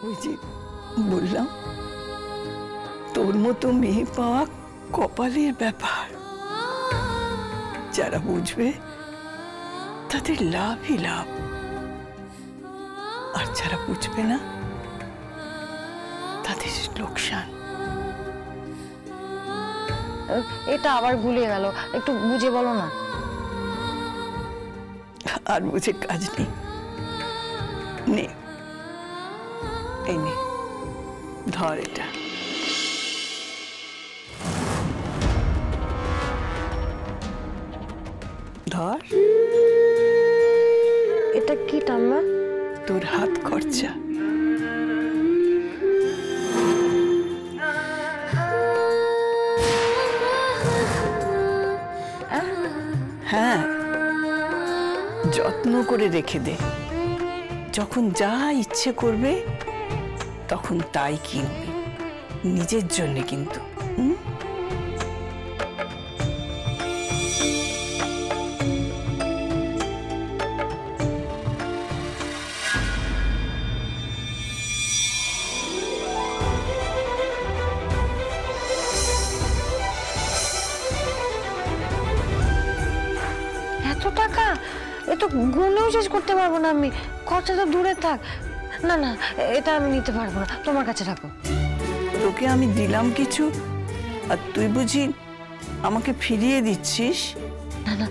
ওই যে বললাম, তোর মতো মেয়ে পাওয়া কপালের ব্যাপার। যারা বুঝবে তাদের লাভই লাভ, আর যারা বুঝবে না তাদের লোকসান। এটা আবার গুলিয়ে গেল, একটু বুঝে বলো না। আর বুঝে কাজ নেই। নে, এই নে, ধর এটা। ধর। এটা কি ঠাম্মা? তোর হাত খরচা। হ্যাঁ, যত্ন করে রেখে দে। যখন যা ইচ্ছে করবে তখন তাই কিনবে, নিজের জন্য কিন্তু। এত টাকা? এ তো গুনেও শেষ করতে পারবো না আমি। খরচা তো দূরে থাক। না না, এটা আমি নিতে পারবো না, তোমার কাছে রাখো। তোকে আমি দিলাম কিছু, আর তুই বুঝি আমাকে ফিরিয়ে দিচ্ছিস? না না,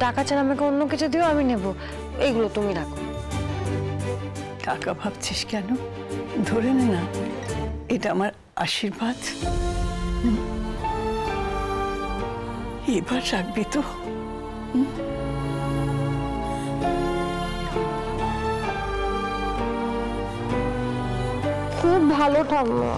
টাকা ছাড়া আমাকে অন্য কিছু দিও, আমি নেব। এইগুলো তুমি রাখো। টাকা ভাবছিস কেন? ধরে নে না, এটা আমার আশীর্বাদ। এবার রাখবি তো? খুব ভালো ঠাম্মা।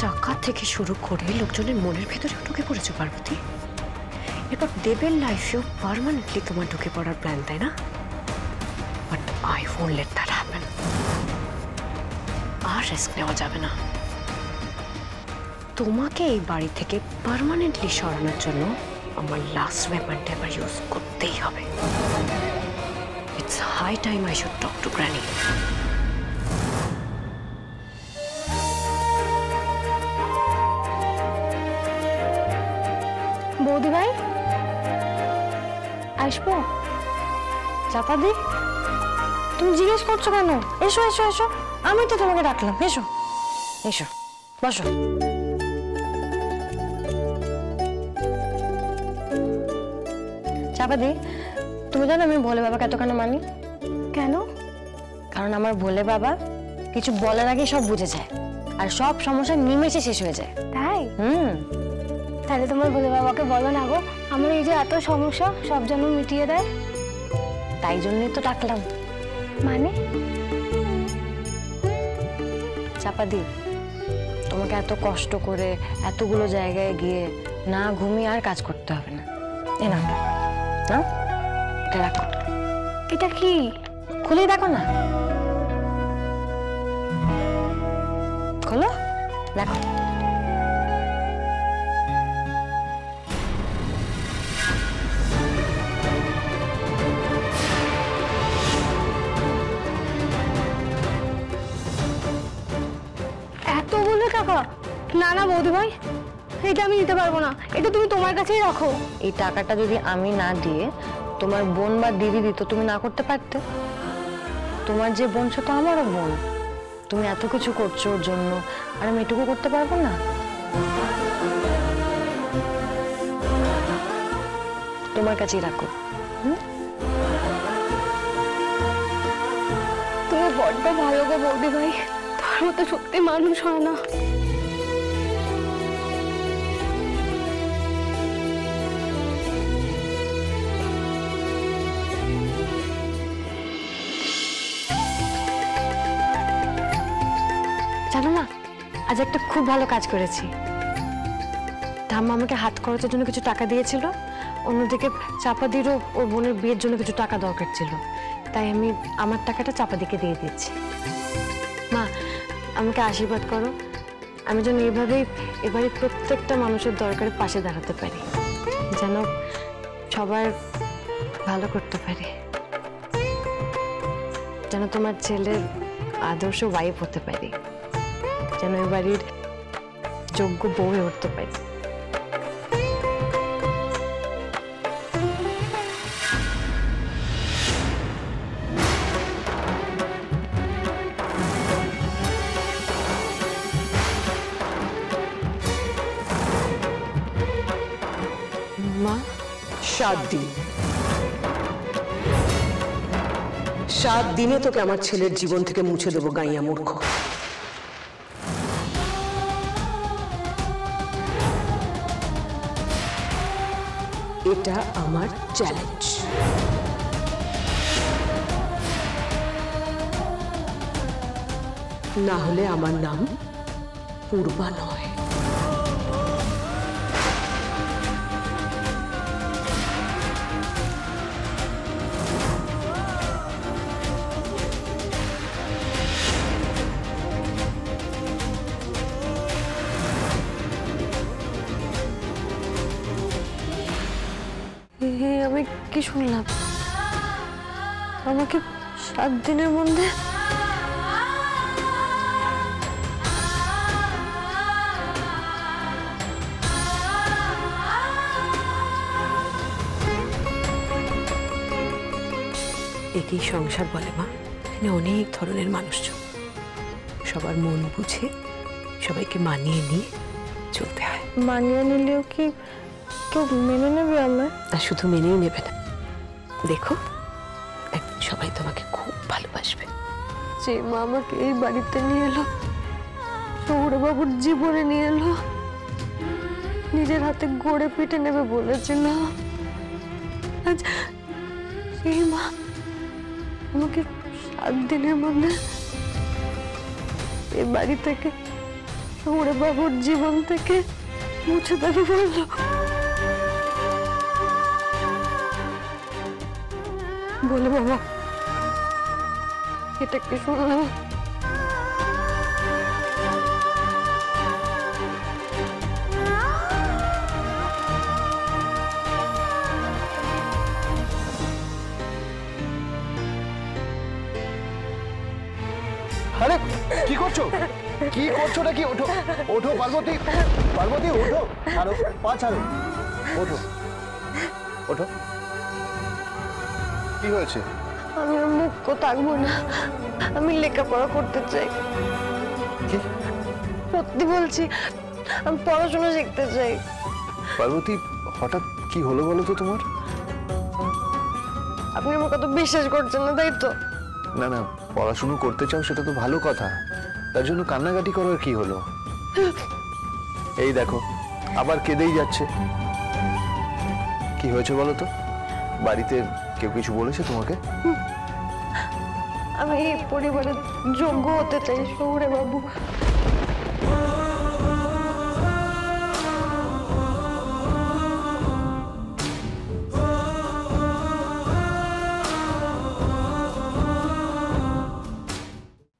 টাকা থেকে শুরু করে লোকজনের মনের ভেতরে ঢুকে পড়েছো পার্বতী। এরপর দেবের লাইফেও পার্মানেন্টলি তোমার ঢুকে পড়ার প্ল্যান, তাই না? But I won't let that happen. আর রিস্ক নেওয়া যাবে না। তোমাকে এই বাড়ি থেকে পার্মানেন্টলি সরানোর জন্য আমার লাস্ট ওয়েপনটা এবার ইউজ করতেই হবে। It's high time I should talk to granny. বৌদি ভাই, আসবো? চাপা দি, তুমি জিজ্ঞেস করছো কেন? এসো এসো এসো, আমি তো তোমাকে ডাকলাম। এসো এসো, বসো। চাপা দি, তুমি জানো আমি ভোলে বাবাকে এতখানি মানি কেন? কারণ আমার ভোলে বাবা কিছু বলার আগে সব বুঝে যায়, আর সব সমস্যা নিমেষে শেষ হয়ে যায়। তাই? তাহলে তোমার ভোলে বাবাকে বলো না গো, আমার এই যে এত সমস্যা সব যেন মিটিয়ে দেয়। তাই জন্যই তো ডাকলাম। মানে? চাপাদি, তোমাকে এত কষ্ট করে এতগুলো জায়গায় গিয়ে না ঘুমিয়ে আর কাজ করতে হবে না। এ না, এটা রাখো। এটা কি? খুলে দেখো না। খোলো, দেখো। এতগুলো টাকা? না না বৌদি ভাই, এটা আমি নিতে পারবো না। এটা তুমি তোমার কাছেই রাখো। এই টাকাটা যদি আমি না দিয়ে তোমার বোন বা দিদি দিত, তুমি না করতে পারতে? তোমার যে বোন সে তো আমারও বোন। তুমি এত কিছু করছো ওর জন্য, আর আমি এটুকু করতে পারবো না? তোমার কাছেই রাখো। তুমি বড্ড ভালো গো বৌদি ভাই, তার মতো সত্যি মানুষ হয় না। জানো না, আজ একটা খুব ভালো কাজ করেছি। ঠাম্মা আমাকে হাত খরচের জন্য কিছু টাকা দিয়েছিল, অন্যদিকে চাপাদিরও ওর বোনের বিয়ের জন্য কিছু টাকা দরকার ছিল, তাই আমি আমার টাকাটা চাপাদিকে দিয়ে দিচ্ছি। মা, আমাকে আশীর্বাদ করো, আমি যেন এভাবেই এবারে প্রত্যেকটা মানুষের দরকারে পাশে দাঁড়াতে পারি। যেন সবার ভালো করতে পারি, যেন তোমার ছেলের আদর্শ ওয়াইফ হতে পারি, যেন এ বাড়ির যোগ্য বউ হয়ে উঠতে পারি। মা, 7 দিন, 7 দিনে তোকে আমার ছেলের জীবন থেকে মুছে দেবো, গাইয়া মূর্খ। এটা আমার চ্যালেঞ্জ। না হলে আমার নাম পূর্বা নয়। আমি কি শুনলাম? আমাকে 7 দিনের মধ্যে একেই সংসার বলে মা। এখানে অনেক ধরনের মানুষজন, সবার মন বুঝে সবাইকে মানিয়ে নিয়ে চলতে হয়। মানিয়ে নিলেও কি কেউ মেনে নেবে আমায়? আর শুধু মেনেই নেবে না, দেখো একদিন সবাই তোমাকে খুব ভালোবাসবে। যে মা আমাকে এই বাড়িতে নিয়ে এলো, সৌরবাবুর জীবনে নিয়ে এলো, নিজের হাতে গড়ে পিটে নেবে বলেছিল, আজ সেই মা আমাকে 7 দিনের মধ্যে এই বাড়ি থেকে, সৌরবাবুর জীবন থেকে মুছে দেবে বললো। বলে বাবা, এটা কি শুনলাম? আরে কি করছো? কি করছো নাকি? ওঠো ওঠো পার্বতী, পার্বতী ওঠো, ছাড়ো পা ছাড়ো, ওঠো ওঠো। কি হয়েছে? আমি আর মুখ্য থাকবো না, আমি লেখাপড়া করতে চাই। কি? সত্যি বলছি, আমি পড়াশোনা শিখতে চাই। পার্বতী হঠাৎ কি হলো বলো তো তোমার? আপনি আমার কথা বিশ্বাস করছেন না, তাই তো? না না, পড়াশুনো করতে চাও সেটা তো ভালো কথা, তার জন্য কান্নাকাটি করার কি হলো? এই দেখো আবার কেঁদেই যাচ্ছে। কি হয়েছে বলো তো? বাড়িতে কেউ কিছু বলেছে তোমাকে? আমি এই পরিবারের যোগ্য হতে চাই সৌরে বাবু।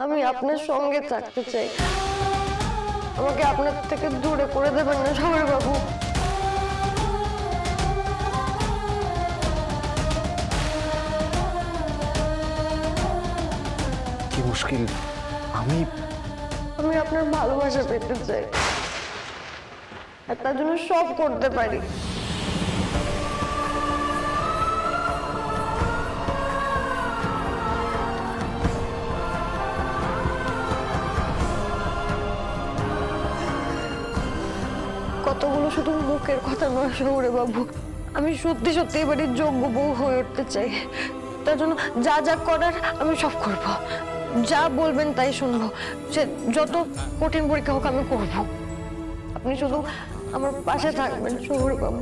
আমি আপনার সঙ্গে থাকতে চাই, আমাকে আপনার থেকে দূরে করে দেবেন না সৌরে বাবু। কি মুশকিল, আমি আপনার ভালোবাসা পেতে চাই, আর তার জন্য সব করতে পারি। কতগুলো শুধু মুখের কথা নয় সৌরে বাবু, আমি সত্যি সত্যি এবারে যোগ্য বউ হয়ে উঠতে চাই। তার জন্য যা যা করার আমি সব করব, যা বলবেন তাই শুনবো, সে যত কঠিন পরীক্ষা হোক আমি করব। আপনি শুধু আমার পাশে থাকবেন সৌরে বাবু।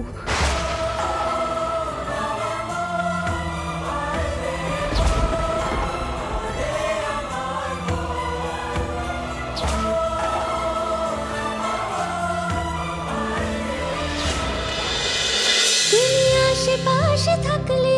তুমি আশেপাশে থাকলে